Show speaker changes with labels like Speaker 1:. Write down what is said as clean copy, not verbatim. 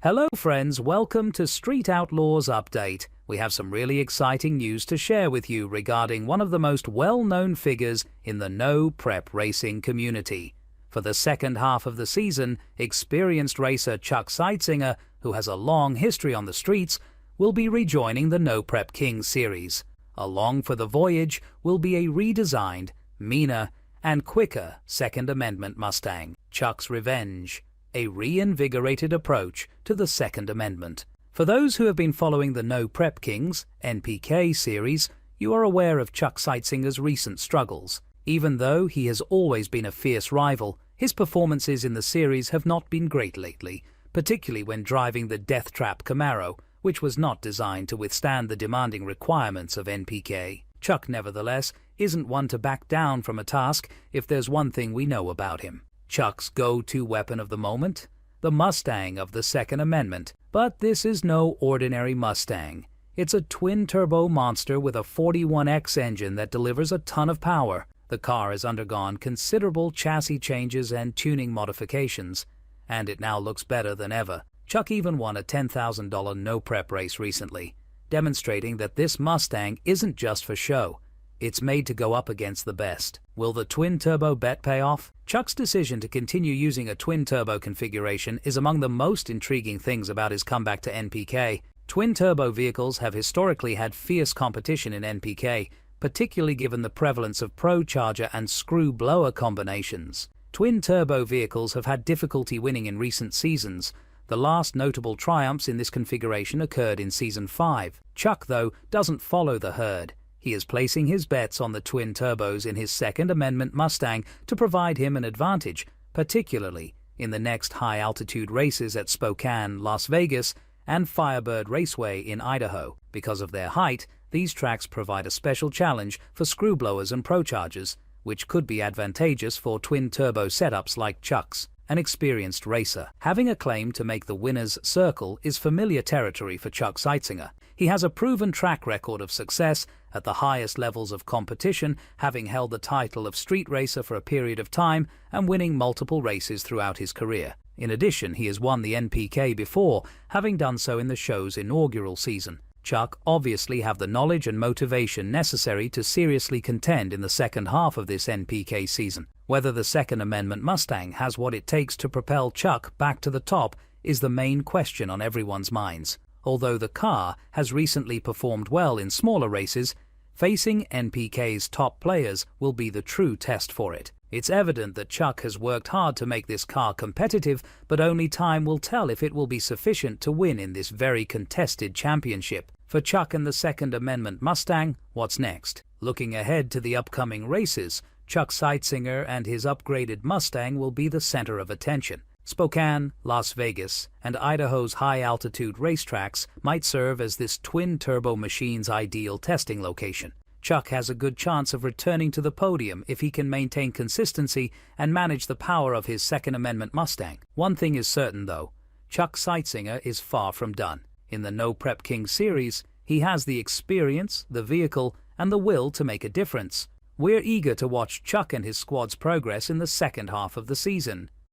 Speaker 1: Hello friends, welcome to Street Outlaws Update. We have some really exciting news to share with you regarding one of the most well-known figures in the no-prep racing community. For the second half of the season, experienced racer Chuck Seitsinger, who has a long history on the streets, will be rejoining the No Prep King series. Along for the voyage will be a redesigned, meaner, and quicker Second Amendment Mustang, Chuck's Revenge. A reinvigorated approach to the Second Amendment. For those who have been following the No Prep Kings (NPK) series, you are aware of Chuck Seitsinger's recent struggles. Even though he has always been a fierce rival, his performances in the series have not been great lately, particularly when driving the Death Trap Camaro, which was not designed to withstand the demanding requirements of NPK. Chuck, nevertheless, isn't one to back down from a task if there's one thing we know about him. Chuck's go-to weapon of the moment? The Mustang of the Second Amendment. But this is no ordinary Mustang. It's a twin-turbo monster with a 41X engine that delivers a ton of power. The car has undergone considerable chassis changes and tuning modifications, and it now looks better than ever. Chuck even won a $10,000 no-prep race recently, demonstrating that this Mustang isn't just for show. It's made to go up against the best. Will the twin-turbo bet pay off? Chuck's decision to continue using a twin-turbo configuration is among the most intriguing things about his comeback to NPK. Twin-turbo vehicles have historically had fierce competition in NPK, particularly given the prevalence of pro-charger and screw-blower combinations. Twin-turbo vehicles have had difficulty winning in recent seasons. The last notable triumphs in this configuration occurred in Season 5. Chuck, though, doesn't follow the herd. He is placing his bets on the twin turbos in his Second Amendment Mustang to provide him an advantage, particularly in the next high-altitude races at Spokane, Las Vegas, and Firebird Raceway in Idaho. Because of their height, these tracks provide a special challenge for screwblowers and prochargers, which could be advantageous for twin-turbo setups like Chuck's. An experienced racer, having a claim to make the winner's circle is familiar territory for Chuck Seitsinger. He has a proven track record of success at the highest levels of competition, having held the title of street racer for a period of time and winning multiple races throughout his career. In addition, he has won the NPK before, having done so in the show's inaugural season. Chuck obviously have the knowledge and motivation necessary to seriously contend in the second half of this NPK season. Whether the Second Amendment Mustang has what it takes to propel Chuck back to the top is the main question on everyone's minds. Although the car has recently performed well in smaller races, facing NPK's top players will be the true test for it. It's evident that Chuck has worked hard to make this car competitive, but only time will tell if it will be sufficient to win in this very contested championship. For Chuck and the Second Amendment Mustang, what's next? Looking ahead to the upcoming races, Chuck Seitsinger and his upgraded Mustang will be the center of attention. Spokane, Las Vegas, and Idaho's high-altitude racetracks might serve as this twin-turbo machine's ideal testing location. Chuck has a good chance of returning to the podium if he can maintain consistency and manage the power of his Second Amendment Mustang. One thing is certain, though. Chuck Seitsinger is far from done. In the No Prep King series, he has the experience, the vehicle, and the will to make a difference. We're eager to watch Chuck and his squad's progress in the second half of the season.